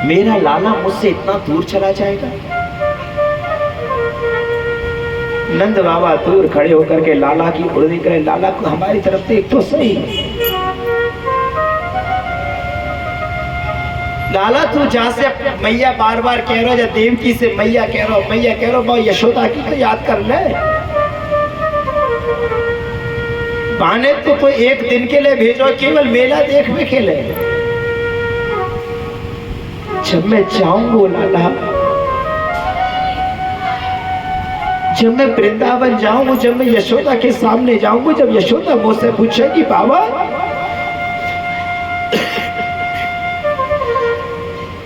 मेरा लाला मुझसे इतना दूर चला जाएगा। नंद बाबा दूर खड़े होकर के लाला की ओर देख रहे, लाला को हमारी तरफ देख तो सही। लाला तू जहां से मैया बार बार कह रहा है, देवकी से मैया कह रहा हो, मैया कह रहा हो, यशोदा की तो याद कर ले। पाने तो कोई एक दिन के लिए भेजो, केवल मेला देखने के लिए। जब मैं जाऊंगा लाला, जब मैं वृंदावन जाऊंगा, जब मैं यशोदा के सामने जाऊंगा, जब यशोदा मुझसे पूछेगी बाबा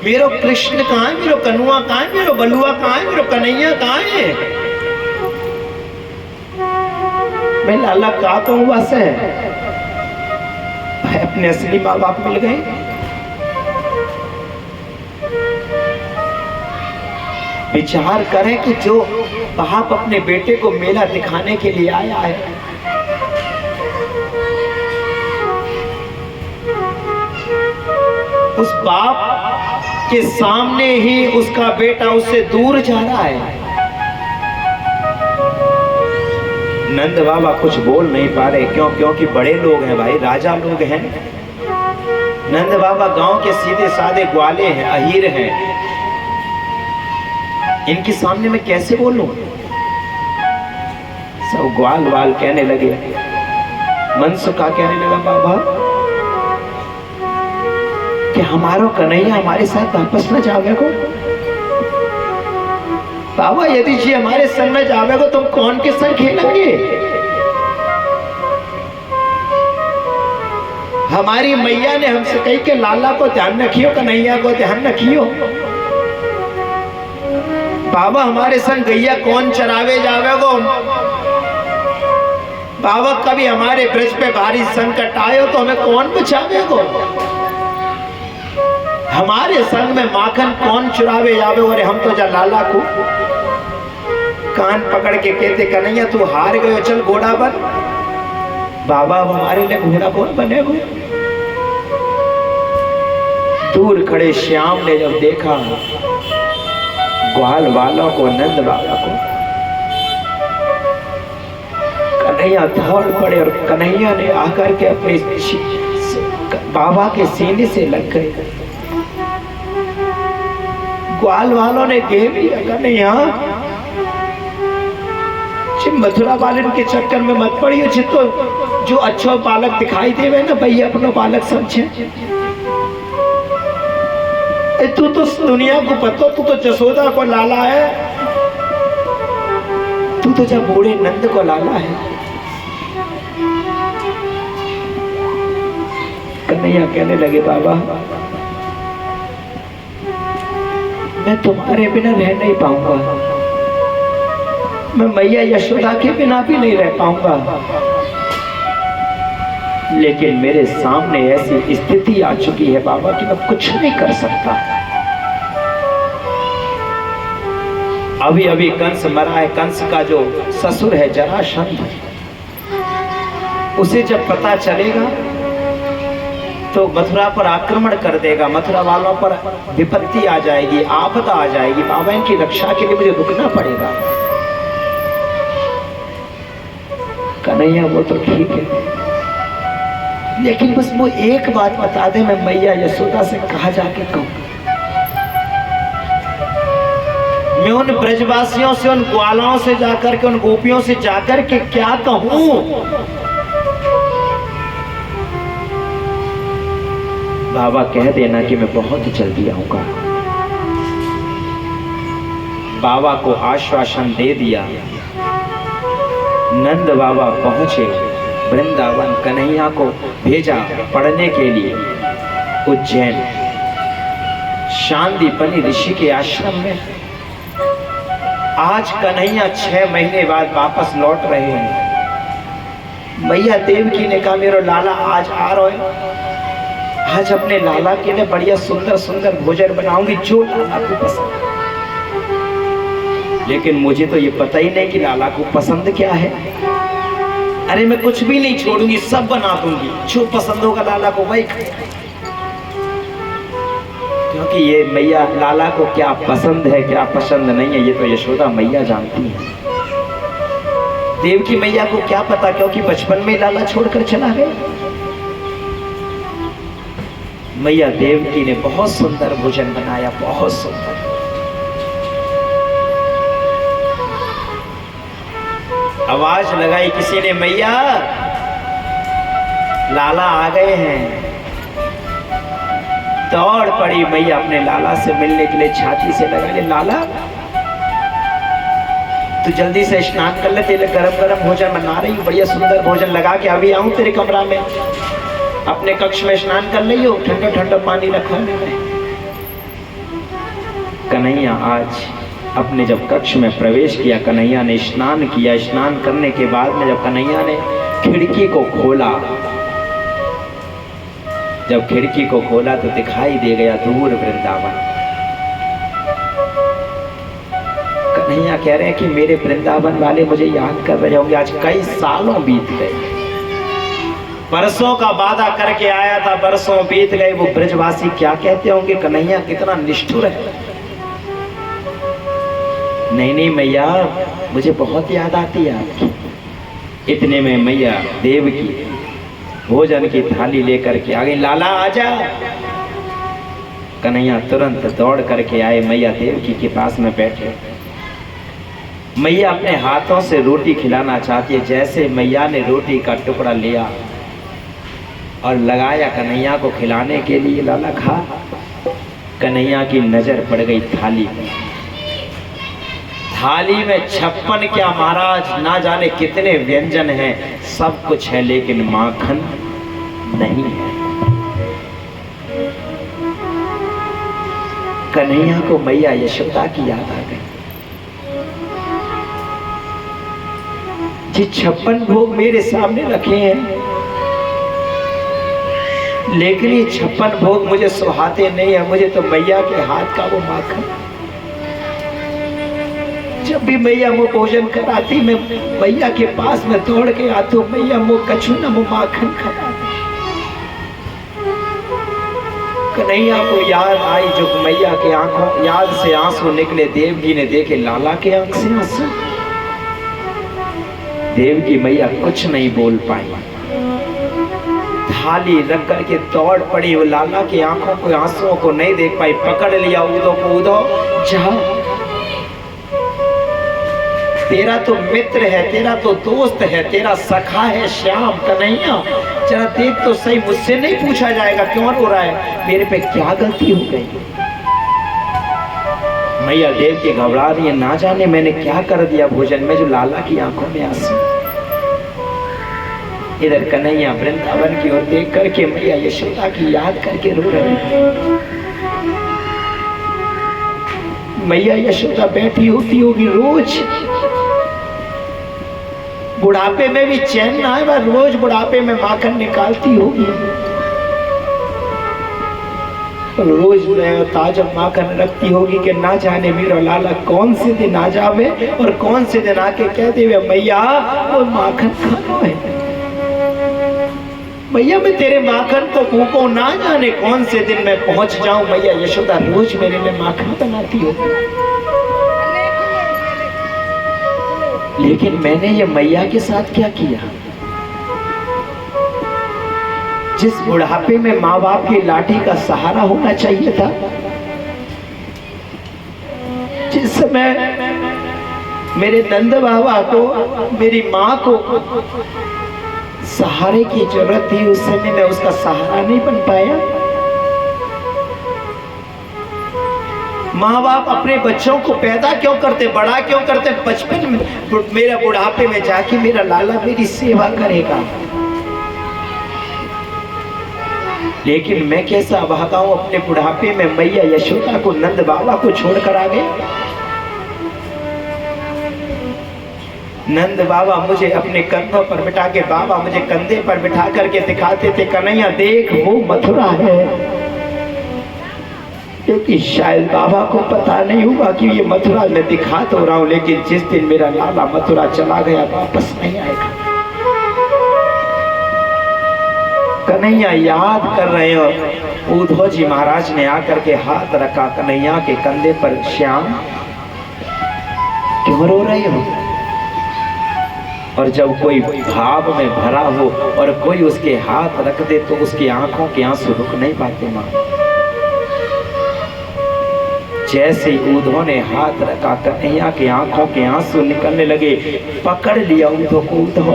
मेरो कृष्ण कहाँ है, मेरो कन्हुआ कहाँ है, मेरो बलुआ कहाँ है, मेरो कन्हैया कहाँ है, मैं लाला कहा तो हुआ से अपने असली माँ बाप मिल गए। विचार करें कि जो बाप अपने बेटे को मेला दिखाने के लिए आया है, उस बाप के सामने ही उसका बेटा उससे दूर जा रहा है। नंद बाबा कुछ बोल नहीं पा रहे, क्यों? क्योंकि बड़े लोग हैं भाई, राजा लोग हैं। नंद बाबा गांव के सीधे साधे ग्वाले हैं, अहीर हैं। इनके सामने मैं कैसे बोलूं? सब ग्वाल वाल कहने लगे। मनसुखा कहने लगा, बाबा कि हमारो कन्हैया हमारे साथ वापस न जावे को। बाबा यदि जी हमारे संग में जावे को, तुम कौन के संग खेलेंगे? हमारी मैया ने हमसे कही कि लाला को ध्यान रखियो, कन्हैया को ध्यान रखियो। बाबा हमारे संग गैया कौन चरावे जावे गो? बाबा कभी हमारे ब्रज पे भारी संकट आयो तो हमें कौन बचावे गो? हमारे संग में माखन कौन चुरावे जावे? और हम तो जा लाला को कान पकड़ के कहते, कन्हैया तू हार गयो, चल घोड़ा बन। बाबा हमारे लिए घोड़ा कौन बनेगो? दूर खड़े श्याम ने जब देखा ग्वाल वालों को, नंद बाबा को, कन्हैया दौड़ पड़े और कन्हैया ने आकर के अपने बाबा के सीने से लग गए। ग्वाल वालों ने कह दिया, कन्हैया मथुरा बालन के चक्कर में मत पड़ियो। जितो जो अच्छो बालक दिखाई देवे ना भैया, अपनो बालक समझे। तू तो दुनिया को पता, तू तो जसोदा को लाला है, तू तो जब बूढ़े नंद को लाला है। कन्हैया कहने लगे, बाबा मैं तुम्हारे बिना रह नहीं पाऊंगा, मैं मैया यशोदा के बिना भी नहीं रह पाऊंगा, लेकिन मेरे सामने ऐसी स्थिति आ चुकी है बाबा कि मैं कुछ नहीं कर सकता। अभी अभी कंस मरा है, कंस का जो ससुर है जरासंध, उसे जब पता चलेगा तो मथुरा पर आक्रमण कर देगा, मथुरा वालों पर विपत्ति आ जाएगी, आपदा आ जाएगी। बाबा इनकी रक्षा के लिए मुझे रुकना पड़ेगा। कन्हैया वो तो ठीक है, लेकिन बस वो एक बात बता दे, मैं मैया यशोदा से कहा जाके कहूं? मैं उन ब्रजवासियों से, उन ग्वालों से जाकर के, उन गोपियों से जाकर के क्या कहूं? बाबा कह देना कि मैं बहुत जल्दी आऊंगा। बाबा को आश्वासन दे दिया। नंद बाबा पहुंचे वृंदावन, कन्हैया को भेजा पढ़ने के लिए उज्जैन, शांतिपनी ऋषि के आश्रम में। आज कन्हैया 6 महीने बाद वापस लौट रहे हैं। मैया देवकी ने कहा, मेरा लाला आज आ रहे हैं, आज अपने लाला के लिए बढ़िया सुंदर सुंदर भोजन बनाऊंगी जो लाला को पसंद। लेकिन मुझे तो ये पता ही नहीं कि लाला को पसंद क्या है। अरे मैं कुछ भी नहीं छोड़ूंगी, सब बना दूंगी, जो पसंद होगा लाला को वही खाएगा। क्योंकि ये मैया लाला को क्या पसंद है क्या पसंद नहीं है ये तो यशोदा मैया जानती है। देवकी मैया को क्या पता, क्योंकि बचपन में लाला छोड़कर चला गया। मैया देवकी ने बहुत सुंदर भोजन बनाया, बहुत सुंदर। आवाज लगाई किसी ने, मैया लाला आ गए हैं। दौड़ पड़ी मैया अपने लाला से मिलने के लिए, छाती से लगा ले, लाला तू जल्दी से स्नान कर ले, तेरे गरम गरम भोजन बना रही हूँ, बढ़िया सुंदर भोजन लगा के अभी आऊं तेरे कमरा में, अपने कक्ष में स्नान कर लियो, ठंडा ठंडा पानी रखा मैंने। कन्हैया आज अपने जब कक्ष में प्रवेश किया, कन्हैया ने स्नान किया। स्नान करने के बाद में जब कन्हैया ने खिड़की को खोला, जब खिड़की को खोला तो दिखाई दे गया दूर वृंदावन। कन्हैया कह रहे हैं कि मेरे वृंदावन वाले मुझे याद कर रहे होंगे, आज कई सालों बीत गए, बरसों का वादा करके आया था, बरसों बीत गए, वो ब्रजवासी क्या कहते होंगे, कन्हैया कितना निष्ठुर है। नहीं नहीं मैया मुझे बहुत याद आती है आपकी। इतने में मैया देवकी भोजन की थाली लेकर के आ गई, लाला आजा। कन्हैया तुरंत दौड़ करके आए, मैया देवकी के पास में बैठे। मैया अपने हाथों से रोटी खिलाना चाहती है। जैसे मैया ने रोटी का टुकड़ा लिया और लगाया कन्हैया को खिलाने के लिए, लाला खा। कन्हैया की नजर पड़ गई थाली में। थाली में 56 क्या महाराज, ना जाने कितने व्यंजन हैं, सब कुछ है लेकिन माखन नहीं है। कन्हैया को मैया यशोदा की याद आ गई। जी 56 भोग मेरे सामने रखे हैं, लेकिन ये 56 भोग मुझे सुहाते नहीं है। मुझे तो मैया के हाथ का वो माखन, जब भी मैया वो भोजन कराती, मैं मैया के पास में दौड़ के आती हूँ, मैया वो कछु न वो माखन खा। कन्हैया को याद आई, जो मैया के आंखों याद से आंसू निकले। देवकी ने देखे लाला के आंख से आंसू। देवकी मैया कुछ नहीं बोल पाई, थाली रख करके दौड़ पड़ी। वो लाला की आंखों को आंसुओं को नहीं देख पाई, पकड़ लिया, उदो को उदो जा, तेरा तो मित्र है, तेरा तो दोस्त है, तेरा सखा है श्याम। कन्हैया जरा देख तो सही, मुझसे नहीं पूछा जाएगा क्यों रो रहा है, मेरे पे क्या गलती हो गई। मैया देव के घबरा रही है, ना जाने मैंने क्या कर दिया भोजन में जो लाला की आंखों में आंसू। इधर कन्हैया वृंदावन की ओर देख करके मैया यशोदा की याद करके रो रहे हैं। मैया यशोदा बैठी होती होगी रोज, बुढ़ापे में भी चैन ना है, रोज बुढ़ापे में माखन निकालती होगी, रोज ताजा माखन रखती होगी कि ना जाने मेरा लाला कौन से दिन आ जावे और कौन से दिन आके कह दे मैया वो माखन खाना है। मैया मैं तेरे माखन तो भूखो, ना जाने कौन से दिन मैं पहुंच जाऊं। मैया यशोदा रोज मेरे लिए माखन बनाती होगी, लेकिन मैंने ये मैया के साथ क्या किया। जिस बुढ़ापे में माँ बाप की लाठी का सहारा होना चाहिए था, जिस समय मेरे नंद बाबा को, मेरी माँ को सहारे की जरूरत थी, उस समय मैं उसका सहारा नहीं बन पाया। माँ बाप अपने बच्चों को पैदा क्यों करते, बड़ा क्यों करते, बचपन में, मेरा बुढ़ापे में जाके मेरा लाला मेरी सेवा करेगा। लेकिन मैं कैसा भागा हूं अपने बुढ़ापे में, मैया यशोदा को नंद बाबा को छोड़कर आ गए। नंद बाबा मुझे अपने कंधों पर बिठा के, बाबा मुझे कंधे पर बिठा करके दिखाते थे, कन्हैया देख वो मथुरा है। क्योंकि शायद बाबा को पता नहीं हुआ कि ये मथुरा मैं दिखा तो रहा हूं, लेकिन जिस दिन मेरा लाला मथुरा चला गया वापस नहीं आएगा। कन्हैया याद कर रहे हो। उद्धव जी महाराज ने आकर के हाथ रखा कन्हैया के कंधे पर। श्याम क्यों रो रहे हो? और जब कोई भाव में भरा हो और कोई उसके हाथ रख दे तो उसकी आंखों के आंसू रुक नहीं पाते मां। जैसे उद्धव ने हाथ रखा कन्हैया की आंखों के आंसू निकलने लगे। पकड़ लिया उद्धव को। उद्धव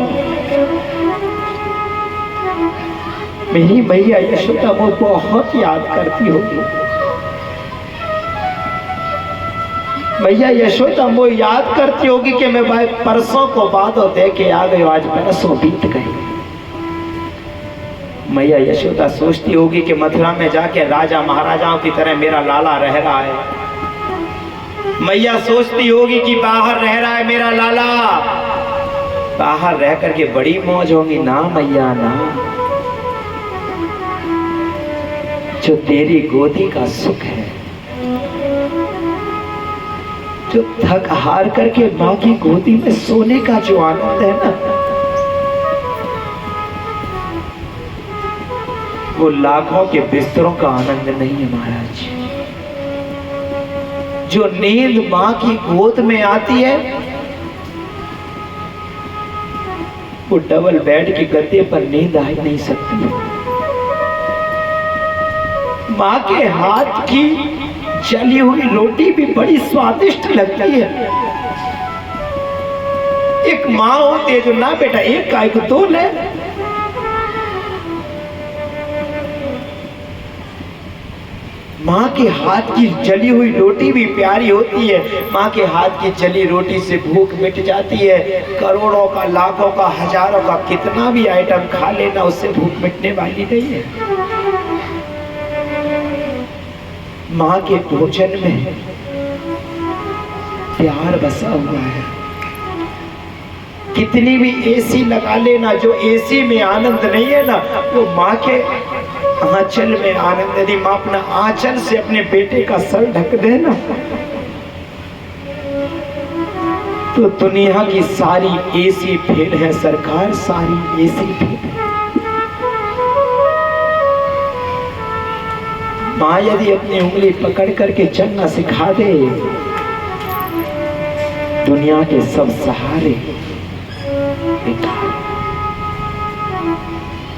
मेरी मैया यशोदा वो बहुत याद करती होगी। मैया यशोदा वो याद करती होगी कि मैं भाई परसों को बाद दे के आ गई, आज परसों बीत गए। मैया यशोदा सोचती होगी कि मथुरा में जाके राजा महाराजाओं की तरह मेरा लाला रह रहा है। मैया सोचती होगी कि बाहर रह रहा है मेरा लाला, बाहर रह करके बड़ी मौज होगी। ना मैया ना, जो तेरी गोदी का सुख है, जो थक हार करके माँ की गोदी में सोने का जो आनंद है ना, वो लाखों के बिस्तरों का आनंद नहीं है महाराज। जो नींद माँ की गोद में आती है वो डबल बेड के गद्दे पर नींद आ नहीं सकती। माँ के हाथ की जली हुई रोटी भी बड़ी स्वादिष्ट लगती है। एक माँ होती है जो ना बेटा एक काय को दो ले, माँ के हाथ की जली हुई रोटी भी प्यारी होती है। माँ के हाथ की जली रोटी से भूख मिट जाती है। करोड़ों का, लाखों का, हजारों का कितना भी आइटम खा लेना, उससे भूख मिटने वाली नहीं है। माँ के भोजन में प्यार बसा हुआ है। कितनी भी एसी लगा लेना, जो एसी में आनंद नहीं है ना, वो माँ के आंचल में आनंद। यदि माँ अपना आंचल से अपने बेटे का सर ढक दे ना, तो दुनिया की सारी एसी फेल है सरकार, सारी एसी फेल है। माँ यदि अपनी उंगली पकड़ करके चलना सिखा दे, दुनिया के सब सहारे बेकार।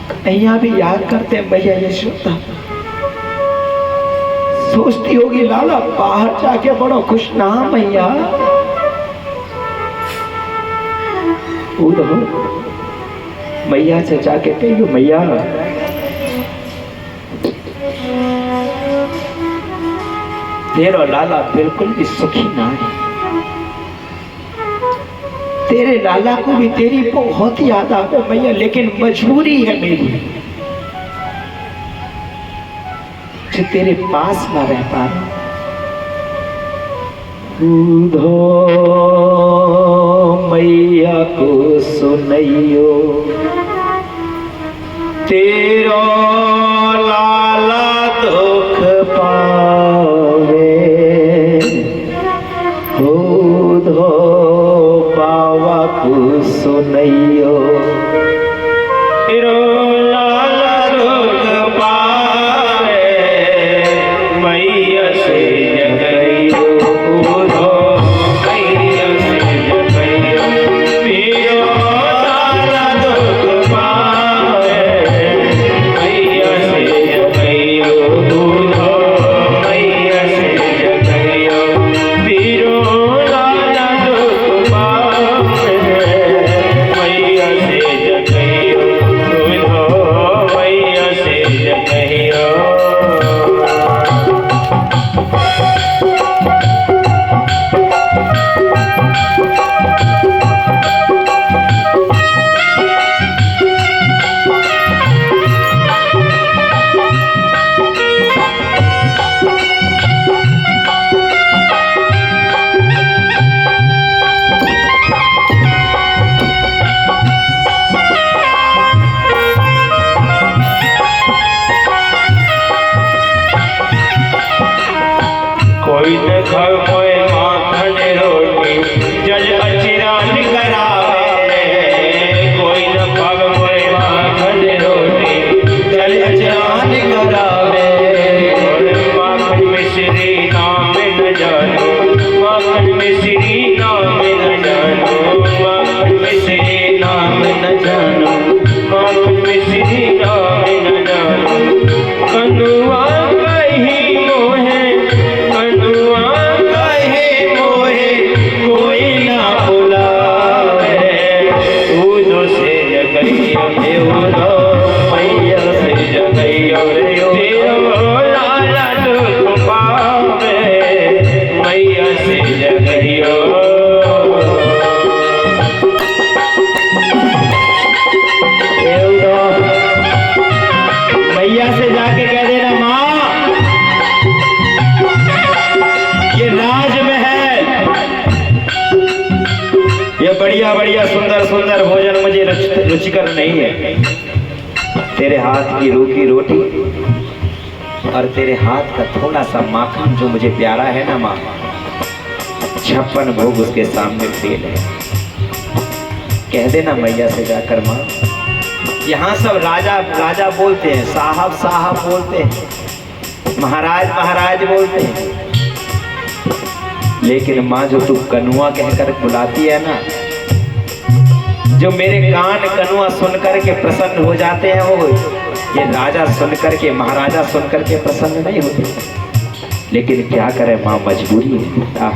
कन्हैया भी याद करते हैं मैया यशोदा। सोचती होगी लाला बाहर जाके बड़ा खुश ना मैया। उधर मैया से जाके कहियो मैया तेरा लाला बिल्कुल भी सुखी ना है। तेरे लाला को भी तेरी बहुत याद आवे मैया, लेकिन मजबूरी है मेरी जो तेरे पास ना रह पा रहा। मैया को सुनैयो तेरो लाला दुख पावे, उधो बाबा को सुनैयो तेरो लाला दुख पावे, मैया से जगैयो उधो मैया से जगैयो, तेरो लाला दुख पावे, मैया सुंदर सुंदर भोजन मुझे रुचिकर नहीं है। तेरे हाथ की रूखी रोटी और तेरे हाथ का थोड़ा सा माखन जो मुझे प्यारा है ना माँ, 56 भोग उसके सामने फेल है। कह देना मैया से जाकर माँ, यहाँ सब राजा राजा बोलते हैं, साहब साहब बोलते हैं, महाराज महाराज बोलते हैं, लेकिन माँ जो तू कनुआ कहकर बुलाती है ना, जो मेरे कान कनुआ सुनकर के प्रसन्न हो जाते हैं, वो ये राजा सुनकर के महाराजा सुनकर के प्रसन्न नहीं होते। लेकिन क्या करे माँ, मजबूरी है।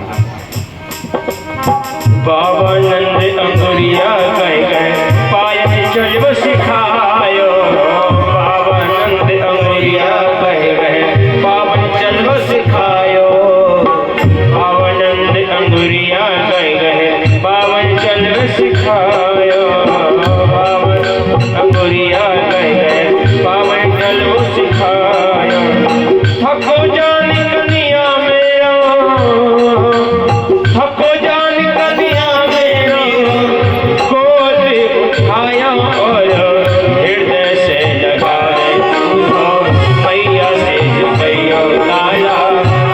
बाबा नंद अंगुरिया गए पायल चलव सिखायो, बाबा नंद अंगुरिया गए पावन चलव सिखायो, बाबा नंद अंगुरिया गए पावन चलव सिखायो, बाबा अंगुरिया गए पावन चलव सिखायो। थको जान कनिया मेरा, थको जान कनिया मेरा, गोद उठाया और हृदय से लगाए, मैया से जगैया लाला,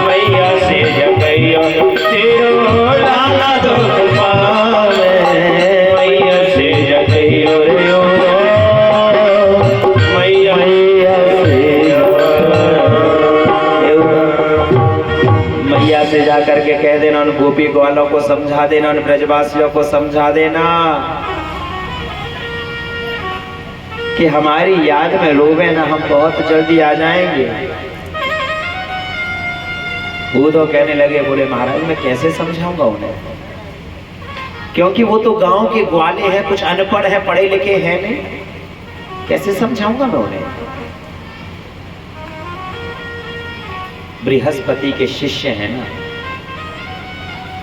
मैया से जगैया तेरो लाला दुख पावे, मैया से जगैया रे मैया मैया से जाकर के कह देना, उन गोपी ग्वालों को समझा देना, उन ब्रजवासियों को समझा देना कि हमारी याद में रोवे ना, हम बहुत जल्दी आ जाएंगे। वो तो कहने लगे, बोले महाराज मैं कैसे समझाऊंगा उन्हें, क्योंकि वो तो गांव के ग्वाले हैं, कुछ अनपढ़ है, पढ़े लिखे हैं नहीं, कैसे समझाऊंगा मैं उन्हें। बृहस्पति के शिष्य हैं ना,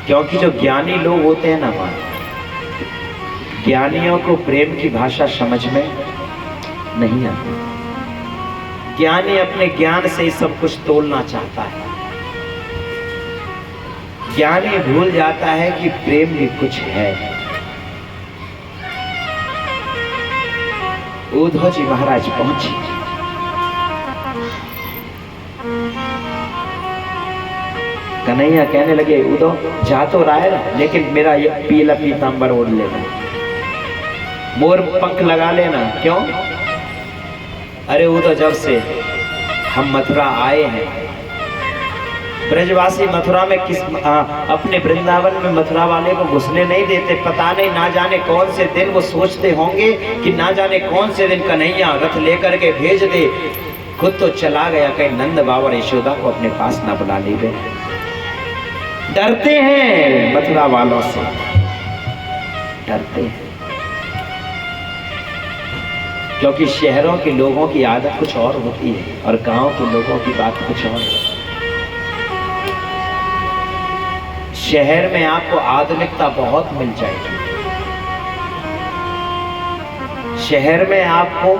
क्योंकि जो ज्ञानी लोग होते हैं ना मां, ज्ञानियों को प्रेम की भाषा समझ में नहीं आती। ज्ञानी अपने ज्ञान से ही सब कुछ तोलना चाहता है। ज्ञानी भूल जाता है कि प्रेम भी कुछ है। उद्धव जी महाराज पहुंचे, कन्हैया कहने लगे, उद्धव जा तो रहा है लेकिन मेरा ये पीला पीतांबर ओढ़ लेना, मोर पंख लगा लेना। क्यों? अरे उद्धव जब से हम मथुरा आए हैं, ब्रजवासी मथुरा में अपने वृंदावन में मथुरा वाले को घुसने नहीं देते। पता नहीं ना जाने कौन से दिन वो सोचते होंगे कि ना जाने कौन से दिन कन्हैया रथ लेकर के भेज दे, खुद तो चला गया, कहीं नंद बाबा और यशोदा को अपने पास ना बुला ले गए। डरते हैं मथुरा वालों से, डरते हैं, क्योंकि शहरों के लोगों की आदत कुछ और होती है और गांव के लोगों की बात कुछ और है। शहर में आपको आधुनिकता बहुत मिल जाएगी, शहर में आपको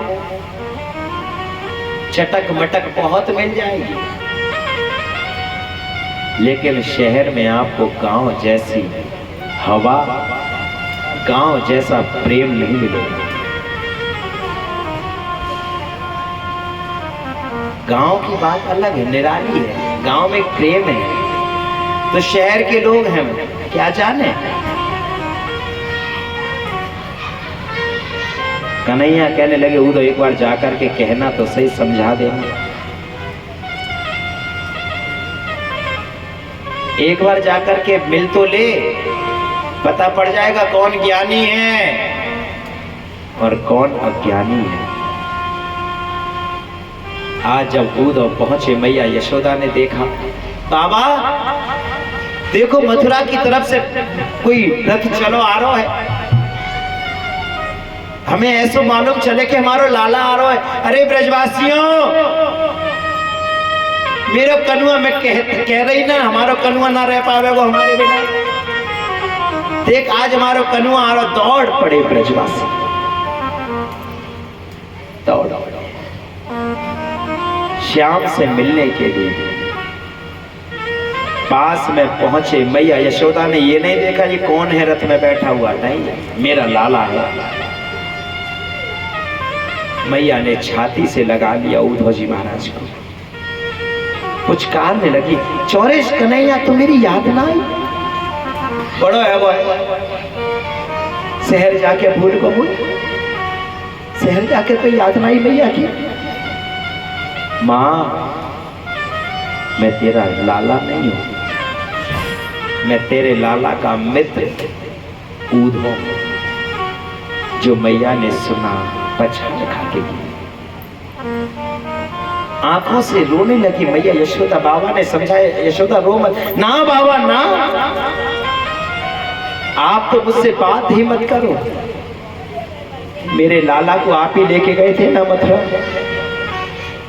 चटक मटक बहुत मिल जाएगी, लेकिन शहर में आपको गांव जैसी हवा, गांव जैसा प्रेम नहीं मिलेगा। गांव की बात अलग है, निराली है, गांव में प्रेम है। तो शहर के लोग हैं क्या जाने। कन्हैया कहने लगे, उधर एक बार जाकर के कहना तो सही, समझा देना, एक बार जाकर के मिल तो ले, पता पड़ जाएगा कौन ज्ञानी है और कौन अज्ञानी है। आज जब उद्धव पहुंचे, मैया यशोदा ने देखा, बाबा देखो मथुरा की तरफ से कोई रथ चलो आ रहा है, हमें ऐसा मालूम चले कि हमारा लाला आ रहा है। अरे ब्रजवासियों, मेरा कनुआ, मैं कह रही ना, हमारा कनुआ ना रह पावे वो हमारे बिना। देख आज हमारा कनुआ आ रहा, दौड़ पड़े ब्रजवासी, दौड़ श्याम से मिलने के लिए। पास में पहुंचे, मैया यशोदा ने ये नहीं देखा ये कौन है रथ में बैठा हुआ, नहीं, मेरा लाला है। मैया ने छाती से लगा लिया उद्धव जी महाराज को, पुचकारने लगी, चौरेश कन्हैया तो मेरी याद ना आई। बड़ो है वो, शहर जाके भूल को भूल, शहर जाके तो याद ना आई मैया की। माँ मैं तेरा लाला नहीं हूं, मैं तेरे लाला का मित्र उद्धव, जो मैया ने सुना पछाड़ खा के आंखों से रोने लगी मैया। यशोदा बाबा ने समझाया, यशोदा रो मत। ना बाबा ना, आप तो मुझसे बात ही मत करो, मेरे लाला को आप ही लेके गए थे ना मथुरा,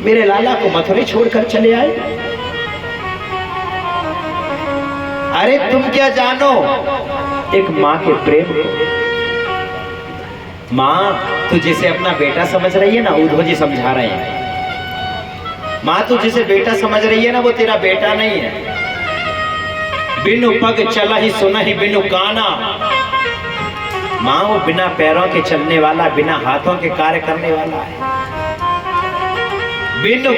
मेरे लाला को मथुरा छोड़कर चले आए। अरे तुम क्या जानो एक माँ के प्रेम को। माँ तू जिसे अपना बेटा समझ रही है ना, उद्धव जी समझा रहे हैं, माँ तू जिसे बेटा समझ रही है ना वो तेरा बेटा नहीं है। बिनु पग चला ही सुना ही बिनु काना, माँ वो बिना पैरों के चलने वाला, बिना हाथों के कार्य करने वाला है। बिनु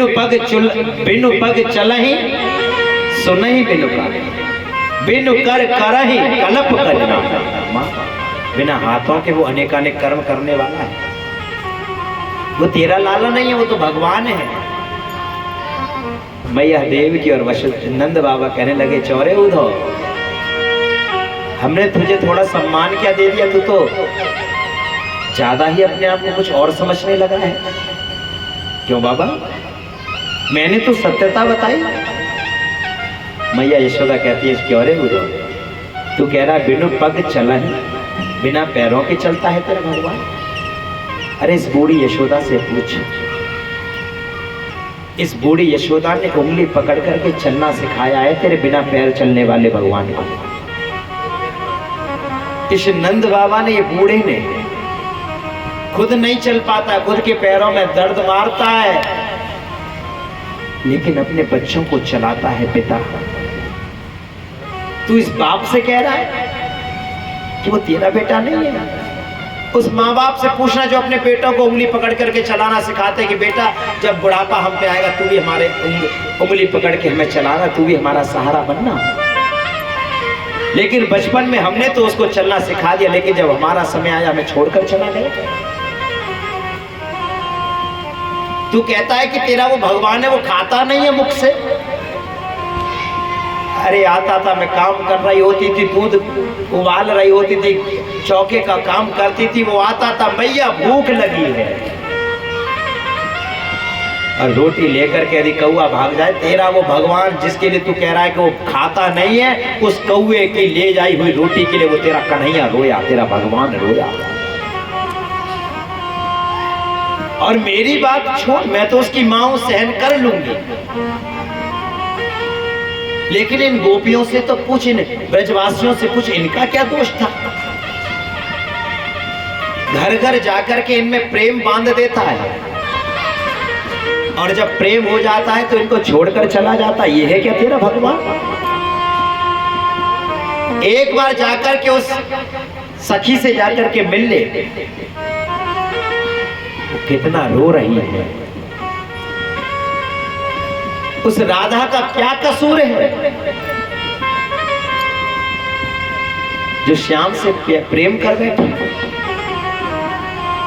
पग चला ही सुना ही बिनु का, बिनु कर ही कलप करना। माँ बिना हाथों के वो अनेकानेक कर्म करने वाला है, वो तेरा लाला नहीं है, वो तो भगवान है। मैया देव की और नंद बाबा कहने लगे, चौरे उद्धव हमने तुझे थोड़ा सम्मान क्या दे दिया, तू तो ज्यादा ही अपने आप को कुछ और समझने लगा है। क्यों बाबा, मैंने तो सत्यता बताई। मैया यशोदा कहती है, क्यों रे उद्धव, तू कह रहा बिनु पग चला ही, बिना पैरों के चलता है तेरा भगवान। अरे इस बूढ़ी यशोदा से पूछ, इस बूढ़ी यशोदा ने उंगली पकड़ करके चलना सिखाया है तेरे बिना पैर चलने वाले भगवान को। इस नंद बाबा ने, ये बूढ़े ने, खुद नहीं चल पाता, खुद के पैरों में दर्द मारता है, लेकिन अपने बच्चों को चलाता है पिता। तू इस बाप से कह रहा है कि वो तेरा बेटा नहीं है? उस माँ बाप से पूछना जो अपने बेटों को उंगली पकड़ करके चलाना सिखाते हैं कि बेटा जब बुढ़ापा हम पे आएगा तू भी हमारे उंगली पकड़ के हमें चलाना, तू भी हमारा सहारा बनना। लेकिन बचपन में हमने तो उसको चलना सिखा दिया, लेकिन जब हमारा समय आया हमें छोड़कर चला गया। तू कहता है कि तेरा वो भगवान है, वो खाता नहीं है मुख से। अरे आता था, मैं काम कर रही होती थी, दूध उबाल रही होती थी, चौके का काम करती थी, वो आता था, मैया भूख लगी है, और रोटी लेकर के यदि कौआ भाग जाए, तेरा वो भगवान जिसके लिए तू कह रहा है कि वो खाता नहीं है, उस कौए की ले जाई हुई रोटी के लिए वो तेरा कन्हैया रोया, तेरा भगवान रोया। और मेरी बात छोड़, मैं तो उसकी मां हूं, सहन कर लूंगी, लेकिन इन गोपियों से तो पूछ, इन ब्रजवासियों से पूछ, इनका क्या दोष था? घर घर जाकर के इनमें प्रेम बांध देता है, और जब प्रेम हो जाता है तो इनको छोड़कर चला जाता है। ये है क्या तेरा भगवान? एक बार जाकर के उस सखी से जाकर के मिल ले, वो कितना रो रही है, उस राधा का क्या कसूर है जो श्याम से प्रेम कर बैठी?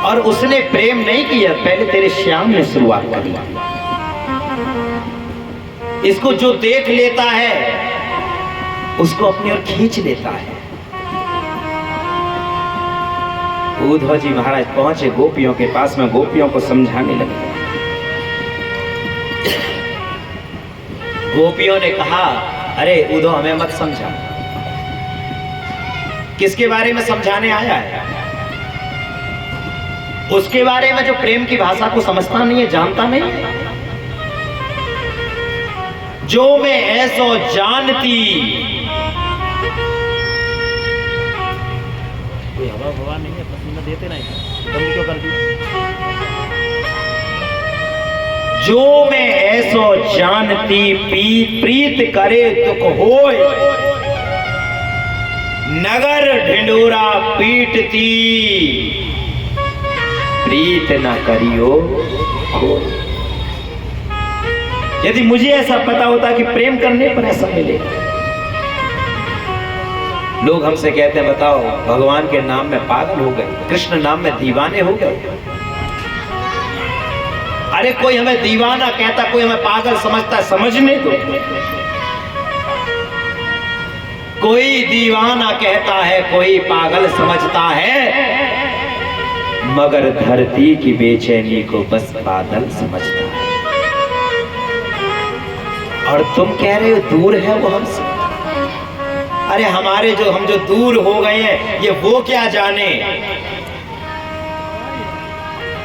और उसने प्रेम नहीं किया, पहले तेरे श्याम ने शुरुआत करी। इसको जो देख लेता है उसको अपनी ओर खींच लेता है। उद्धव जी महाराज पहुंचे गोपियों के पास में, गोपियों को समझाने लगे। गोपियों ने कहा, अरे उद्धव हमें मत समझा। किसके बारे में समझाने आया है? उसके बारे में जो प्रेम की भाषा को समझता नहीं है, जानता नहीं। जो मैं ऐसो जानती, कोई हवा भवा नहीं है, पसीना देते नहीं, तुम क्यों कर दी? जो मैं ऐसो जानती प्रीत करे दुख होय, नगर ढिंडोरा पीटती प्रीत न करियो खोय। यदि मुझे ऐसा पता होता कि प्रेम करने पर ऐसा मिलेगा। लोग हमसे कहते हैं बताओ भगवान के नाम में पागल हो गए, कृष्ण नाम में दीवाने हो गए। अरे कोई हमें दीवाना कहता, कोई हमें पागल समझता, समझने दो। कोई दीवाना कहता है, कोई पागल समझता है, मगर धरती की बेचैनी को बस बादल समझता है। और तुम कह रहे हो दूर है वो हमसे। अरे हमारे हम जो दूर हो गए हैं, ये वो क्या जाने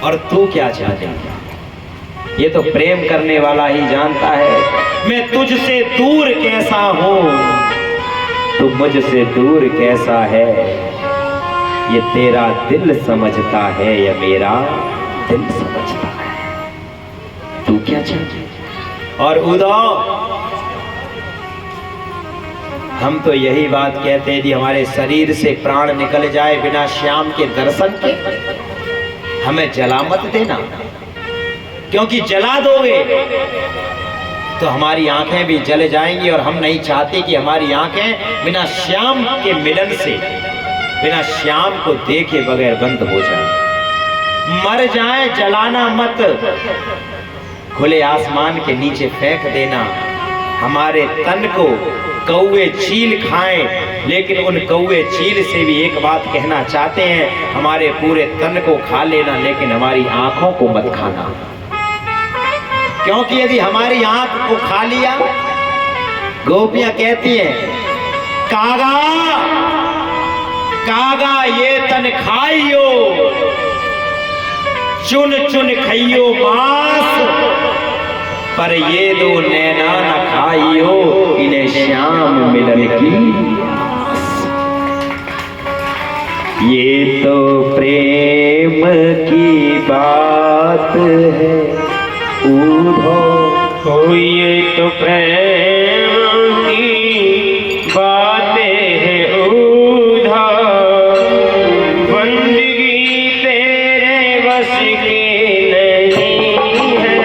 और तू क्या जाने। ये तो प्रेम करने वाला ही जानता है। मैं तुझसे दूर कैसा हूं, तू मुझसे दूर कैसा है, ये तेरा दिल समझता है या मेरा दिल समझता है। तू क्या चाहती। और उद्धव हम तो यही बात कहते हैं, यदि हमारे शरीर से प्राण निकल जाए बिना श्याम के दर्शन के, हमें जला मत देना, क्योंकि जला दोगे तो हमारी आंखें भी जल जाएंगी। और हम नहीं चाहते कि हमारी आंखें बिना श्याम के मिलन से, बिना श्याम को देखे बगैर बंद हो जाए। मर जाए, जलाना मत, खुले आसमान के नीचे फेंक देना। हमारे तन को कौवे चील खाएं, लेकिन उन कौवे चील से भी एक बात कहना चाहते हैं, हमारे पूरे तन को खा लेना, लेकिन हमारी आंखों को मत खाना। क्योंकि यदि हमारी आंख को खा लिया, गोपियां कहती हैं कागा कागा ये तन खाइयो, चुन चुन खइयो मांस, पर ये दो नैना न खाइयो, इन्हें श्याम मिलन की। ये तो प्रेम की बात है उद्धव, ये तो प्रेम की बातें हैं उद्धव, बंदगी तेरे बस की नहीं है।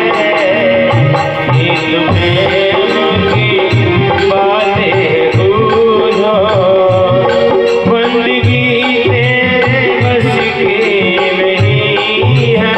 ये तो प्रेम की बातें हैं उद्धव, बंदगी तेरे बस की नहीं है।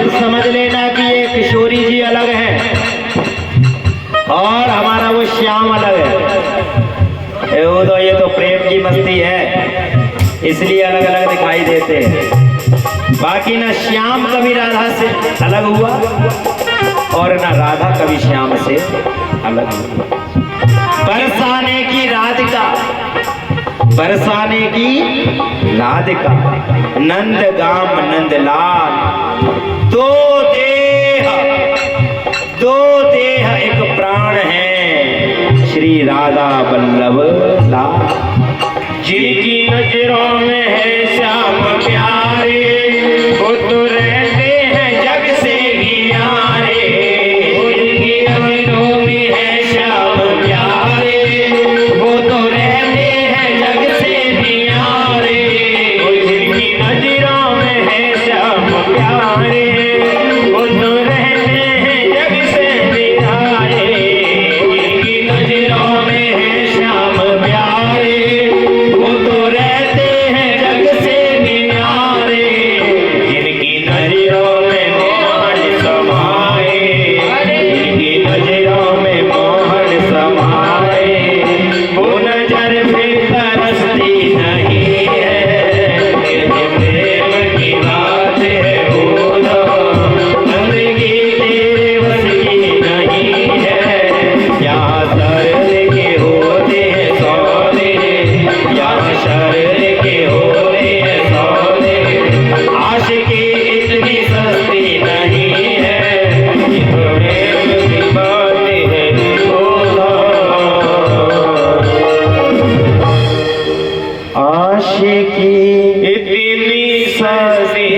मत समझ लेना कि ये किशोरी जी अलग है और हमारा वो श्याम अलग है। तो ये तो प्रेम की मस्ती है, इसलिए अलग अलग दिखाई देते हैं। बाकी ना श्याम कभी राधा से अलग हुआ और ना राधा कभी श्याम से अलग हुआ। बरसाने की राधिका, बरसाने की राधिका, नंद गाम नंदलाल, दो देह एक प्राण है, श्री राधा वल्लभ लाल। जिनकी नजरों में है श्याम प्यारे, वो तो रहते हैं जग से ही न्यारे। जिनकी नजरों में है श्याम प्यारे, वो तो रहते हैं जग से भी न्यारे। जिनकी नजरों में है श्याम प्यारे, वो तो रहते हैं जग से भी न्यारे। जिनकी नजरों में है श्याम प्यारे, वो तो रहते हैं जग से भी न्यारे। जिनकी नजरों में मोहन समाए, जिनकी नजरों में मोहन समाए, वो नजर भी तरसती नहीं है। प्रेम की बात है वो जिंदगी तेरे बस की नहीं है। यहाँ दर्द के होते हैं सौदे, यहाँ शर्त के होते हैं सौदे। आशिकी इतनी सस्ती नहीं है, ये तो प्रेम की बात है आशिकी इतनी सस्ती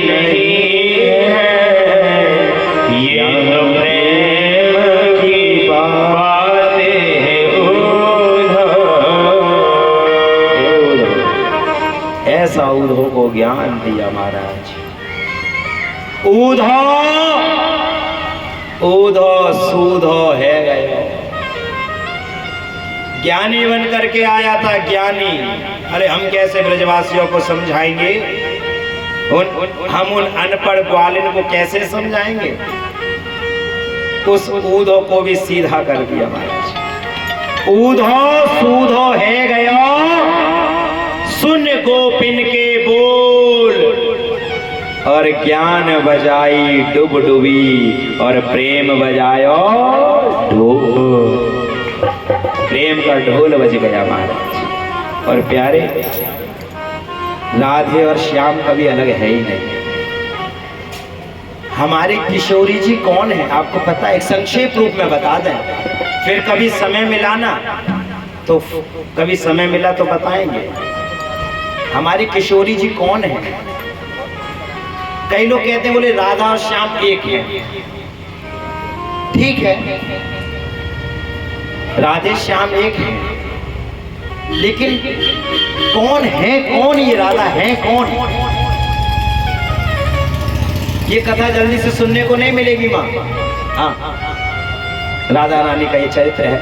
नहीं है, ये तो प्रेम की बात है ऐसा ऊधो को ज्ञान दिया महाराज। ऊधो ऊधो सूधो है गयो, ज्ञानी बन करके आया था ज्ञानी। अरे हम कैसे ब्रजवासियों को समझाएंगे, हम उन अनपढ़ ग्वालिन को कैसे समझाएंगे। उस ऊधो को भी सीधा कर दिया महाराज। ऊधो सूधो है गयो, सुन गोपिन के बोल, और ज्ञान बजाई डुब डुबी, और प्रेम बजायो ढोल। प्रेम का ढोल बज गया महाराज। और प्यारे, राधे और श्याम कभी अलग है ही नहीं। हमारे किशोरी जी कौन है आपको पता है? एक संक्षेप रूप में बता दें, फिर कभी समय मिला ना तो कभी समय मिला तो बताएंगे। हमारी किशोरी जी कौन है? कई लोग कहते हैं बोले राधा और श्याम एक है। ठीक है, राधे श्याम एक है, लेकिन कौन है कौन ये राधा है कौन? ये कथा जल्दी से सुनने को नहीं मिलेगी माँ। हाँ, राधा रानी का ये चरित्र है,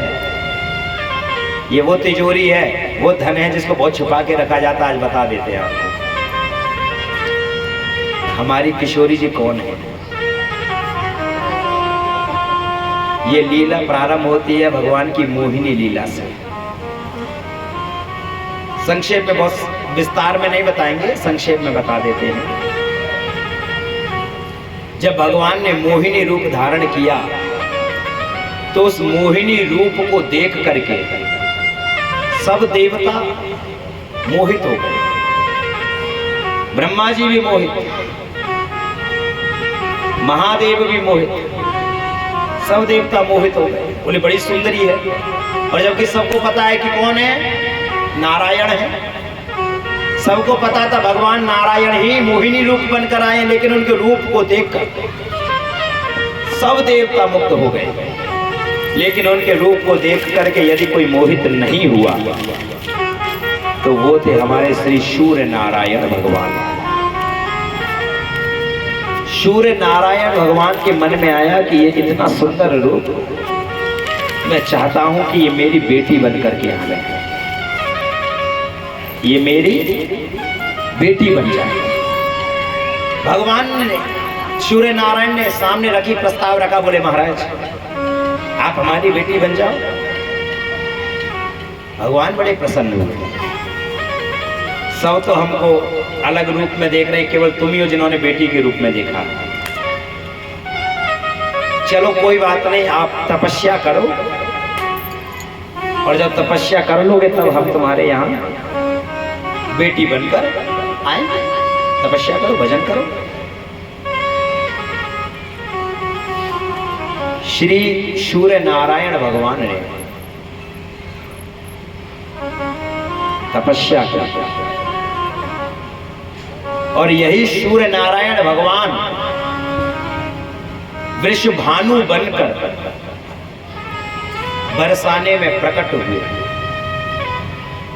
ये वो तिजोरी है, वो धन है जिसको बहुत छुपा के रखा जाता है। आज बता देते हैं आपको हमारी किशोरी जी कौन है। ये लीला प्रारंभ होती है भगवान की मोहिनी लीला से। संक्षेप में, बहुत विस्तार में नहीं बताएंगे, संक्षेप में बता देते हैं। जब भगवान ने मोहिनी रूप धारण किया तो उस मोहिनी रूप को देख करके सब देवता मोहित हो गए। ब्रह्मा जी भी मोहित, महादेव भी मोहित, सब देवता मोहित हो गए। बोले बड़ी सुंदरी है, और जबकि सबको पता है कि कौन है, नारायण है। सबको पता था भगवान नारायण ही मोहिनी रूप बनकर आए, लेकिन उनके रूप को देखकर सब देवता मुक्त हो गए। लेकिन उनके रूप को देख करके यदि कोई मोहित नहीं हुआ तो वो थे हमारे श्री सूर्य नारायण भगवान। सूर्य नारायण भगवान के मन में आया कि ये इतना सुंदर रूप, मैं चाहता हूं कि ये मेरी बेटी बनकर के आवे, ये मेरी बेटी बन जाए। भगवान ने सूर्य नारायण ने सामने रखी, प्रस्ताव रखा, बोले महाराज आप हमारी बेटी बन जाओ। भगवान बड़े प्रसन्न हुए। सब तो हमको अलग रूप में देख रहे, केवल तुम ही हो जिन्होंने बेटी के रूप में देखा। चलो कोई बात नहीं, आप तपस्या करो, और जब तपस्या कर लोगे तब हम तुम्हारे यहाँ बेटी बनकर आएंगे। तपस्या करो, भजन करो। श्री सूर्य नारायण भगवान ने तपस्या की, और यही सूर्य नारायण भगवान वृषभानु बनकर बरसाने में प्रकट हुए।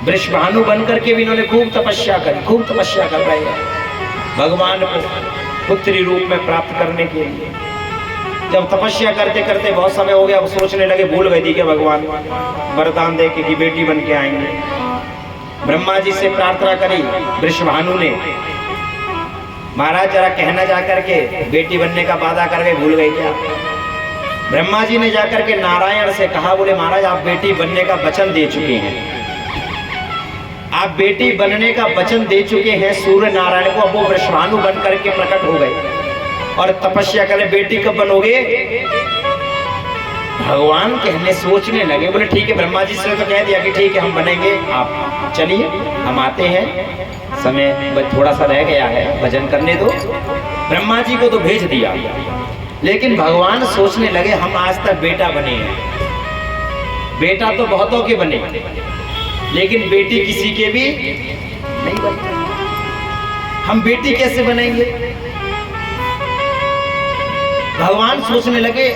वृषभानु बनकर के भी इन्होंने खूब तपस्या करी, खूब तपस्या कर रहे हैं भगवान को पुत्री रूप में प्राप्त करने के लिए। जब तपस्या करते करते बहुत समय हो गया, अब सोचने लगे, भूल गए थी कि भगवान वरदान दे के कि बेटी बन के आएंगे। ब्रह्मा जी से प्रार्थना करी वृषभानु ने, महाराज जरा कहना जाकर के बेटी बनने का वादा कर गए, भूल गए क्या? ब्रह्मा जी ने जाकर के नारायण से कहा, बोले महाराज आप बेटी बनने का वचन दे चुके हैं, आप बेटी बनने का वचन दे चुके हैं सूर्य नारायण को। अब वो वृषभानु बन करके प्रकट हो गए और तपस्या करें, बेटी कब बनोगे? भगवान कहने सोचने लगे, बोले ठीक है, ब्रह्मा जी से तो कह दिया कि ठीक है हम बनेंगे, आप चलिए हम आते हैं, समय थोड़ा सा रह गया है, भजन करने दो। ब्रह्मा जी को तो भेज दिया, लेकिन भगवान सोचने लगे हम आज तक बेटा बने हैं, बेटा तो बहुतों के बने, लेकिन बेटी किसी के भी नहीं बने, हम बेटी कैसे बनेंगे? भगवान सोचने लगे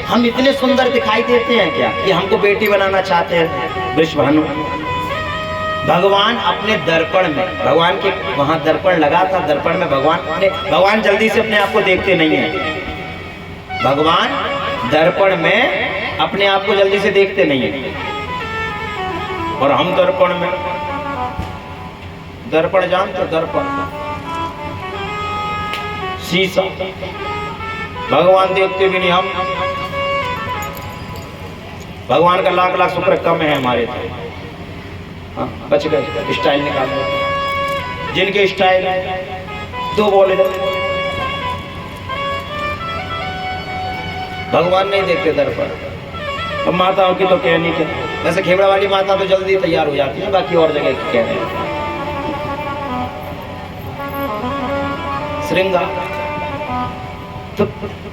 हम इतने सुंदर दिखाई देते हैं क्या कि हमको बेटी बनाना चाहते हैं वृषभानु? भगवान अपने दर्पण में, भगवान के वहां दर्पण लगा था, दर्पण में भगवान जल्दी से अपने आप को देखते नहीं है। भगवान दर्पण में अपने आप को जल्दी से देखते नहीं है, और हम दर्पण में, दर्पण जानते हो? दर्पण शीशा, भगवान देखते भी नहीं हम। भगवान का लाख लाख शुक्र कम है हमारे थे। हाँ, बच गए, स्टाइल निकाल दो, जिनके स्टाइल दो बोले भगवान नहीं देखते दर्पण। अब माताओं की तो कह नहीं क्या, वैसे खेमड़ा वाली माता तो जल्दी तैयार हो जाती है, बाकी और जगह की कह रहे हैं श्रृंगार। तो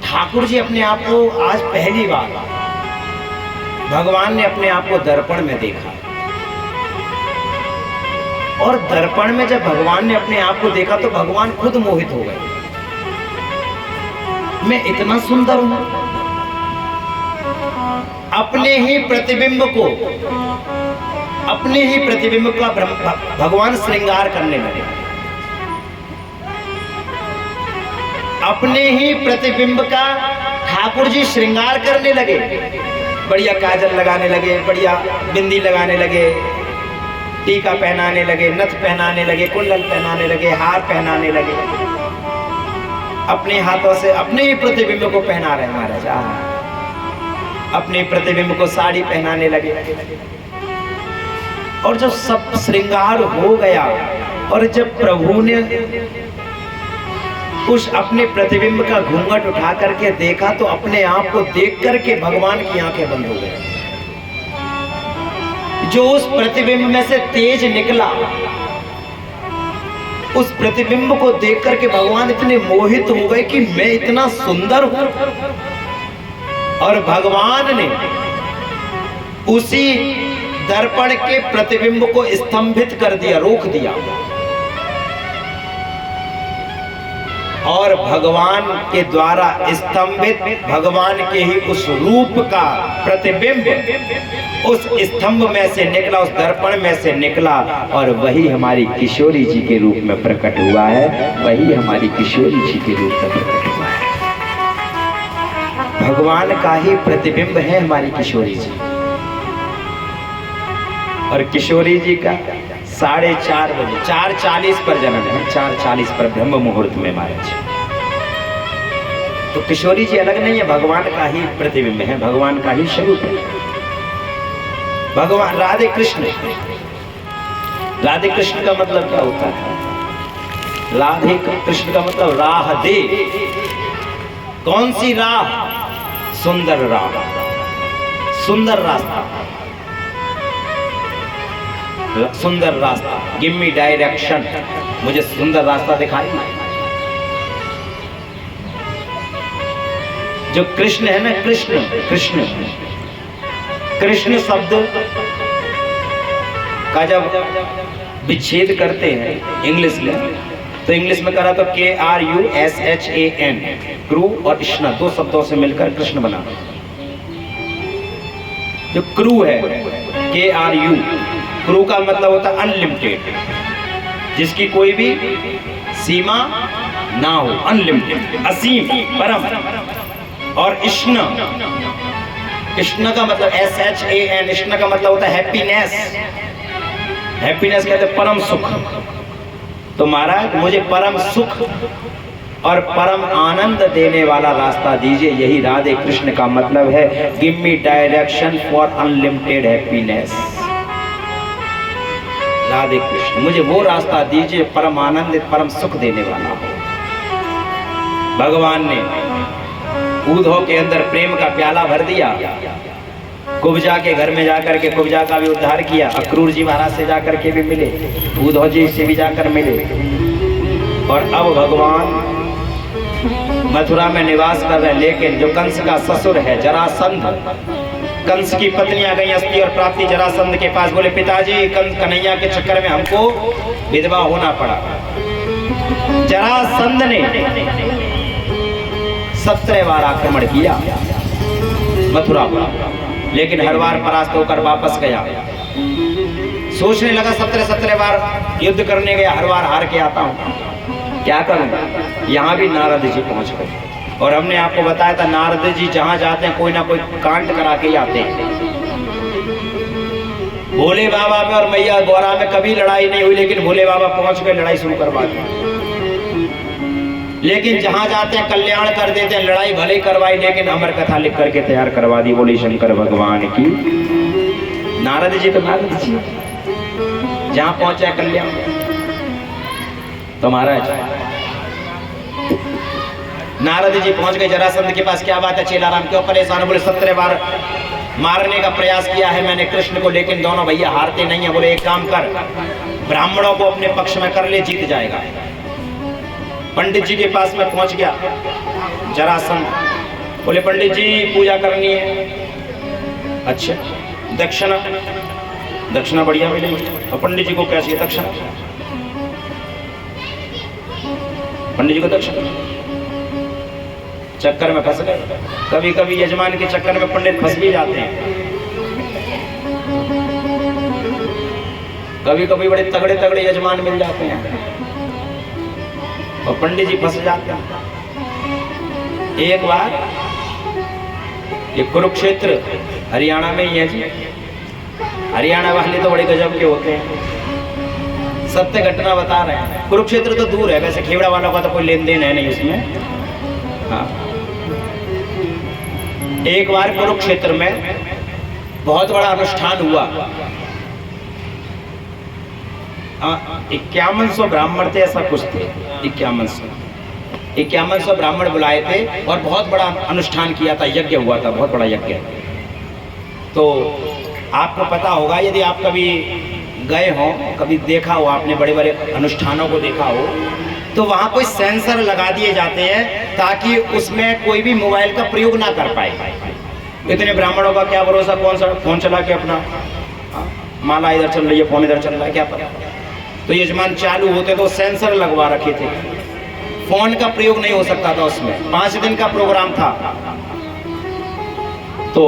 ठाकुर जी अपने आप को आज पहली बार भगवान ने अपने आप को दर्पण में देखा, और दर्पण में जब भगवान ने अपने आप को देखा तो भगवान खुद मोहित हो गए, मैं इतना सुंदर हूं। अपने ही प्रतिबिंब का भगवान श्रृंगार करने लगे, अपने ही प्रतिबिंब का ठाकुर जी श्रृंगार करने लगे। बढ़िया काजल लगाने लगे, बढ़िया बिंदी लगाने लगे, टीका पहनाने लगे, नथ पहनाने लगे, कुंडल पहनाने लगे, हार पहनाने लगे, अपने हाथों से अपने ही प्रतिबिंब को पहना रहे महाराज। अपने प्रतिबिंब को साड़ी पहनाने लगे, और जब सब श्रृंगार हो गया और जब प्रभु ने उस अपने प्रतिबिंब का घूंघट उठा करके देखा तो अपने आप को देख करके भगवान की आंखें बंद हो गई। जो उस प्रतिबिंब में से तेज निकला, उस प्रतिबिंब को देख करके भगवान इतने मोहित हो गए कि मैं इतना सुंदर हूं। और भगवान ने उसी दर्पण के प्रतिबिंब को स्तंभित कर दिया, रोक दिया, और भगवान के द्वारा स्तंभित भगवान के ही उस रूप का प्रतिबिंब उस स्तंभ में से निकला, उस दर्पण में से निकला, और वही हमारी किशोरी जी के रूप में प्रकट हुआ है, वही हमारी किशोरी जी के रूप में प्रकट हुआ है। भगवान का ही प्रतिबिंब है हमारी किशोरी जी। और किशोरी जी का 4:30 बजे 4:40 पर जन्म है, 4:40 पर ब्रह्म मुहूर्त में महाराज। तो किशोरी जी अलग नहीं है, भगवान का ही प्रतिबिंब है, भगवान का ही स्वरूप है। भगवान राधे कृष्ण, राधे कृष्ण का मतलब क्या होता है? राधे कृष्ण का मतलब राह दे। कौन सी राह? सुंदर राह, सुंदर रास्ता, सुंदर रास्ता। गिव मी डायरेक्शन, मुझे सुंदर रास्ता दिखाई। जो कृष्ण है ना, कृष्ण कृष्ण कृष्ण शब्द का जब विच्छेद करते हैं इंग्लिश में, तो इंग्लिश में करा तो KRUSHAN, क्रू और कृष्ण दो शब्दों से मिलकर कृष्ण बना। जो क्रू है KRU, क्रू का मतलब होता है अनलिमिटेड, जिसकी कोई भी सीमा ना हो, अनलिमिटेड, असीम, परम। और कृष्ण, कृष्ण का मतलब SHAN, कृष्ण का मतलब होता है हैप्पीनेस। हैप्पीनेस कहते हैं परम सुख। तो महाराज मुझे परम सुख और परम आनंद देने वाला रास्ता दीजिए, यही राधे कृष्ण का मतलब है। Give me direction for unlimited happiness. Radhe Krishna, मुझे वो रास्ता दीजिए परम आनंद, परम सुख देने वाला हो। भगवान ने उद्धव के अंदर प्रेम का प्याला भर दिया, कुब्जा के घर में जाकर के कुब्जा का भी उद्धार किया, अक्रूर जी महाराज से जाकर के भी मिले, उद्धव जी से भी जाकर मिले। और अब भगवान मथुरा में निवास कर रहे हैं। लेकिन जो कंस का ससुर है जरासंध, कंस की पत्नियां गई अस्ति और प्राप्ति जरासंध के पास, बोले पिताजी कंस कन्हैया के चक्कर में हमको विधवा होना पड़ा। जरासंध ने 17 बार आक्रमण किया मथुरा पर, लेकिन हर बार परास्त होकर वापस गया। सोचने लगा 17 बार युद्ध करने गया, हर बार हार के आता हूँ, क्या करूँ। यहाँ भी नारद जी पहुँच गए। और हमने आपको बताया था नारद जी जहाँ जाते हैं कोई ना कोई कांड करा के ही आते हैं। भोले बाबा में और मैया गौरा में कभी लड़ाई नहीं हुई, लेकिन भोले बाबा पहुँच गए, लड़ाई शुरू करवा दी। लेकिन जहां जाते हैं कल्याण कर देते हैं, लड़ाई भले ही करवाई लेकिन अमर कथा लिख करके तैयार करवा दी। बोली शंकर भगवान की। नारद जी तो नारद जी जहां पहुंचा कल्याण। तो महाराज नारद जी पहुंच गए जरासंध के पास। क्या बात है चेलाराम, क्यों परेशान? बोले 17 बार मारने का प्रयास किया है मैंने कृष्ण को, लेकिन दोनों भैया हारते नहीं है। बोले एक काम कर, ब्राह्मणों को अपने पक्ष में कर ले, जीत जाएगा। पंडित जी के पास में पहुंच गया जरासंध। बोले पंडित जी पूजा करनी है। अच्छा दक्षिणा, दक्षिणा बढ़िया मिलेगी। और पंडित जी को क्या चाहिए? दक्षिणा। पंडित जी को दक्षिणा। चक्कर में फंस गए। कभी कभी यजमान के चक्कर में पंडित फंस भी जाते हैं। कभी कभी बड़े तगड़े तगड़े यजमान मिल जाते हैं और पंडित जी फंस जाते हैं। एक बार ये कुरुक्षेत्र हरियाणा में ही है जी। हरियाणा वाले तो बड़े गजब के होते हैं, सत्य घटना बता रहे हैं। कुरुक्षेत्र तो दूर है वैसे, खेवड़ा वालों का तो कोई लेन देन है नहीं उसमें। हाँ, एक बार कुरुक्षेत्र में बहुत बड़ा अनुष्ठान हुआ। 5100 ब्राह्मण थे, ऐसा कुछ थे। 5100 ब्राह्मण बुलाए थे और बहुत बड़ा अनुष्ठान किया था, यज्ञ हुआ था, बहुत बड़ा यज्ञ। तो आपको पता होगा, यदि आप कभी गए हो, कभी देखा हो आपने, बड़े बड़े अनुष्ठानों को देखा हो, तो वहाँ कोई सेंसर लगा दिए जाते हैं ताकि उसमें कोई भी मोबाइल का प्रयोग ना कर पाए। इतने ब्राह्मणों का क्या भरोसा, कौन सा फोन चला के अपना माला इधर चल रही है, फोन इधर चल रहा है, क्या पता। तो यजमान चालू होते तो सेंसर लगवा रखे थे, फोन का प्रयोग नहीं हो सकता था उसमें। 5 दिन का प्रोग्राम था। तो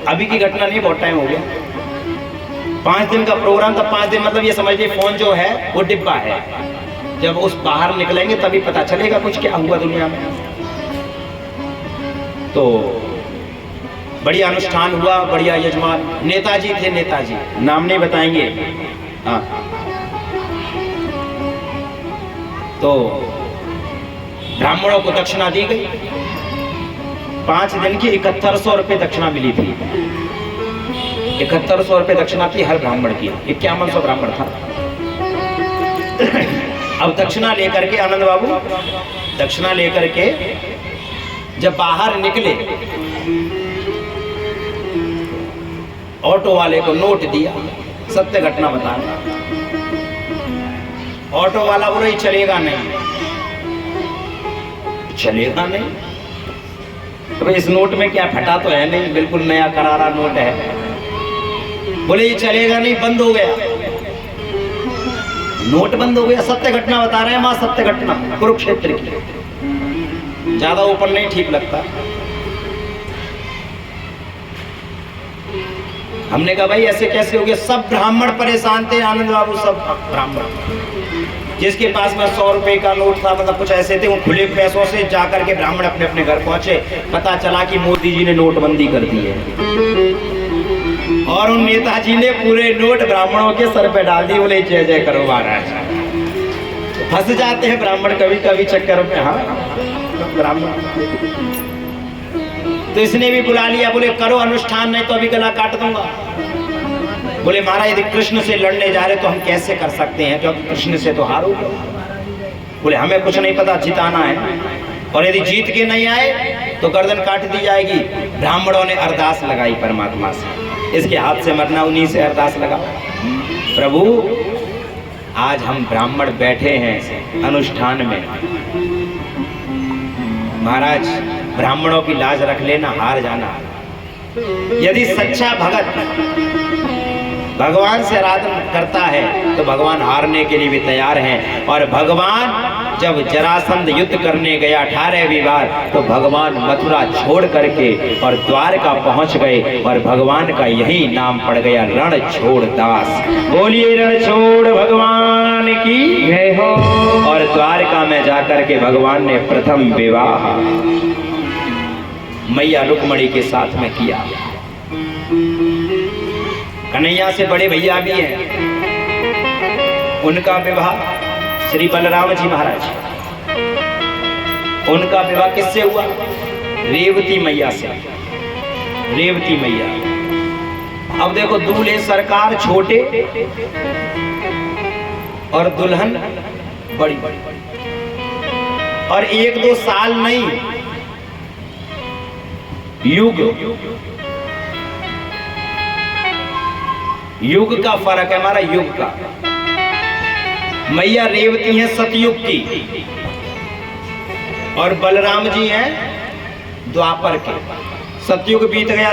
अभी की घटना नहीं, बहुत टाइम हो गया। 5 दिन का प्रोग्राम था। 5 दिन मतलब ये समझ लीजिए फोन जो है वो डिब्बा है, जब उस बाहर निकलेंगे तभी पता चलेगा कुछ क्या हुआ दुनिया में। तो बढ़िया अनुष्ठान हुआ, बढ़िया यजमान नेताजी थे, नेताजी नाम नहीं बताएंगे। हाँ, तो ब्राह्मणों को दक्षिणा दी गई। 5 दिन की 7100 रुपये दक्षिणा मिली थी। 7100 रुपये दक्षिणा थी हर ब्राह्मण की। 5100 ब्राह्मण था। अब दक्षिणा लेकर के आनंद बाबू दक्षिणा लेकर के जब बाहर निकले, ऑटो वाले को नोट दिया, सत्य घटना बताना। ऑटो वाला बोले चलेगा नहीं, चलेगा नहीं। तो इस नोट में क्या फटा तो है नहीं, बिल्कुल नया करारा नोट है। बोले ये चलेगा नहीं, बंद हो गया, नोट बंद हो गया। सत्य घटना बता रहे हैं, मां सत्य घटना कुरुक्षेत्र की, ज्यादा ऊपर नहीं ठीक लगता। हमने कहा भाई ऐसे कैसे हो गया? सब ब्राह्मण परेशान थे आनंद बाबू, सब ब्राह्मण। जिसके पास में 100 रुपए का नोट था, मतलब कुछ ऐसे थे, वो खुले पैसों से जाकर के ब्राह्मण अपने अपने घर पहुंचे। पता चला कि मोदी जी ने नोटबंदी कर दी है और उन नेताजी ने पूरे नोट ब्राह्मणों के सर पे डाल दी। बोले जय जय करो महाराज। फंस जाते हैं ब्राह्मण कभी कभी चक्कर में। हाँ ब्राह्मण तो इसने भी बुला लिया। बोले करो अनुष्ठान, नहीं तो अभी गला काट दूंगा। बोले महाराज यदि कृष्ण से लड़ने जा रहे तो हम कैसे कर सकते हैं, क्योंकि कृष्ण से तो हारोगे। बोले हमें कुछ नहीं पता, जिताना है, और यदि जीत के नहीं आए तो गर्दन काट दी जाएगी। ब्राह्मणों ने अरदास लगाई परमात्मा से, इसके हाथ से मरना, उन्हीं से अरदास लगा। प्रभु आज हम ब्राह्मण बैठे हैं अनुष्ठान में, महाराज ब्राह्मणों की लाज रख लेना, हार जाना। यदि सच्चा भगत भगवान से आराधना करता है तो भगवान हारने के लिए भी तैयार हैं। और भगवान जब जरासंध युद्ध करने गया 18वीं बार, तो भगवान मथुरा छोड़ करके और द्वारका पहुंच गए, और भगवान का यही नाम पड़ गया रण छोड़ दास। बोलिए रण छोड़ भगवान की जय हो। और द्वारका में जाकर के भगवान ने प्रथम विवाह मैया रुक्मणी के साथ में किया। कन्हैया से बड़े भैया भी हैं, उनका विवाह श्री बलराम जी महाराज, उनका विवाह किससे हुआ? रेवती मैया से। रेवती मैया। अब देखो दूल्हे सरकार छोटे और दुल्हन बड़ी, और 1-2 साल नहीं, युग युग का फर्क है हमारा, युग का। मैया रेवती हैं सतयुग की, और बलराम जी हैं द्वापर के। सतयुग बीत गया,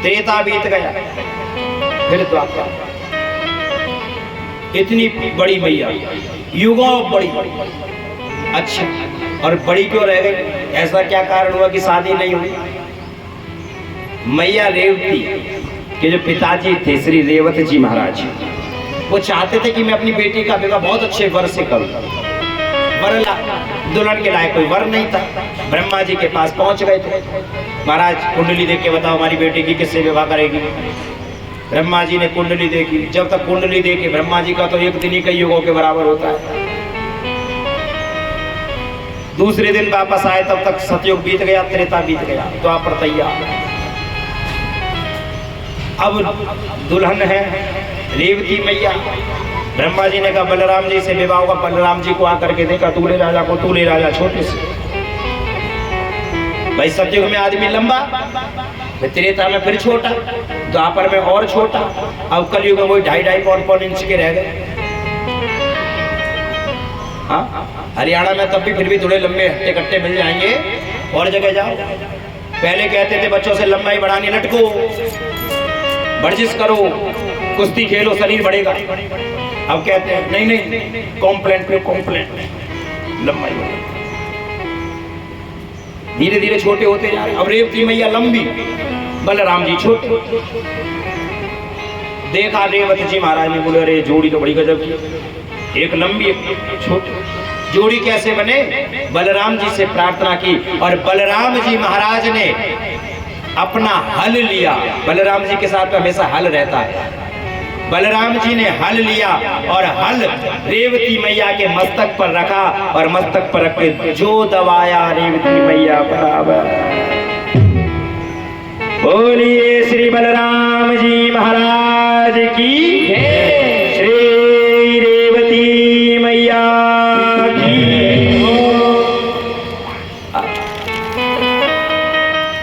त्रेता बीत गया, फिर द्वापर। इतनी बड़ी मैया, युगों बड़ी। अच्छा, और बड़ी क्यों रह गई? ऐसा क्या कारण हुआ कि शादी नहीं हुई? मैया रेवती के जो पिताजी थे श्री रेवत जी महाराज, वो चाहते थे कि मैं अपनी बेटी का विवाह बहुत अच्छे वर से करूं। दुल्हन के लायक कोई वर नहीं था। ब्रह्मा जी के पास पहुंच गए थे, महाराज कुंडली देख के बताओ हमारी बेटी की किससे विवाह करेगी। ब्रह्मा जी ने कुंडली देखी। जब तक कुंडली देखे ब्रह्मा जी का तो एक दिन ही कई युगों के बराबर होता है। दूसरे दिन वापस आए, तब तक सतयुग बीत गया, त्रेता बीत गया, द्वापर तैयार। अब दुल्हन है रेवती मैया। ब्रह्मा जी ने कहा बलराम जी से विवाह होगा। बलराम जी को आकर के देखा, दूल्हे राजा को, दूल्हे राजा छोटे से। भाई सतयुग में आदमी लंबा, त्रेता में फिर छोटा, द्वापर में और छोटा, अब कलयुग में वही 2.5 पौन इंच के रह गए। हाँ, हरियाणा में तब भी फिर भी थोड़े लंबे हट्टे कट्टे मिल जाएंगे, और जगह जाओ। पहले कहते थे बच्चों से लंबाई बढ़ानी, लटको, वर्जिश करो, कुश्ती खेलो, शरीर बढ़ेगा। अब कहते हैं नहीं नहीं, कॉम्प्लेंट पे कॉम्प्लेंट, लंबाई बढ़ेगी। धीरे धीरे छोटे होते जा रहे। अब रेवती मैया लंबी, बलराम जी छोटे। देखा रेवत जी महाराज ने, बोले अरे जोड़ी तो बड़ी गजब की, एक लंबी एक छोटी। जोड़ी कैसे बने? बलराम जी से प्रार्थना की, और बलराम जी महाराज ने अपना हल लिया। बलराम जी के साथ में हमेशा हल रहता है। बलराम जी ने हल लिया और हल रेवती मैया के मस्तक पर रखा और मस्तक पर रख के जो दबाया रेवती मैया बराबर। बोलिए श्री बलराम जी महाराज की जय, श्री रेवती मैया की।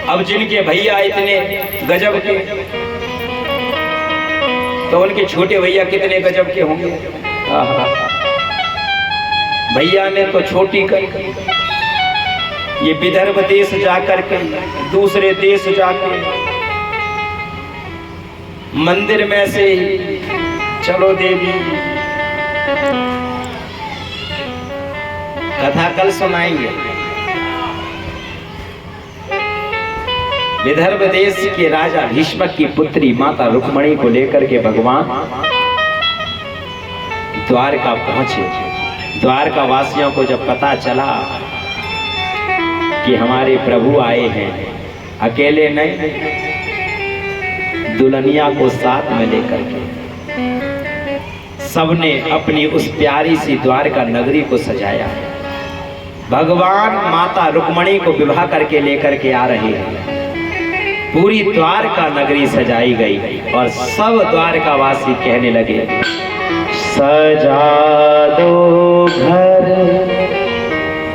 अब जिनके भैया इतने गजब के, तो उनके छोटे भैया कितने गजब के होंगे। भैया ने तो छोटी कर ये विदर्भ देश जाकर के, दूसरे देश जाके मंदिर में से चलो देवी कथा कल सुनाएंगे। विदर्भ देश के राजा भीष्मक की पुत्री माता रुक्मणी को लेकर के भगवान द्वारका पहुंचे। द्वारका वासियों को जब पता चला कि हमारे प्रभु आए हैं, अकेले नहीं दुल्हनिया को साथ में लेकर के, सबने अपनी उस प्यारी सी द्वारका नगरी को सजाया। भगवान माता रुक्मणी को विवाह करके लेकर के आ रहे हैं। पूरी द्वारका नगरी सजाई गई और सब द्वारकावासी कहने लगे, सजा दो घर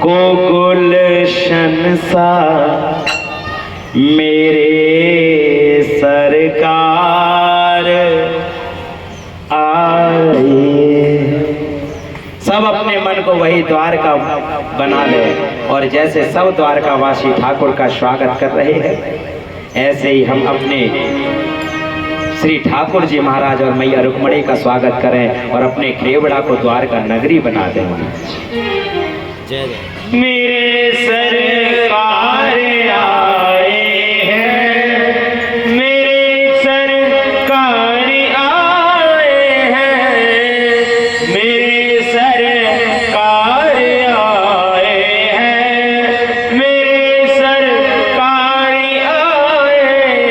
को गुलशन सा मेरे सरकार आए। सब अपने मन को वही द्वारका बना ले और जैसे सब द्वारकावासी ठाकुर का स्वागत कर रहे हैं, ऐसे ही हम अपने श्री ठाकुर जी महाराज और मैया रुक्मणी का स्वागत करें और अपने केवड़ा को द्वारका नगरी बना दें। मेरे सरकार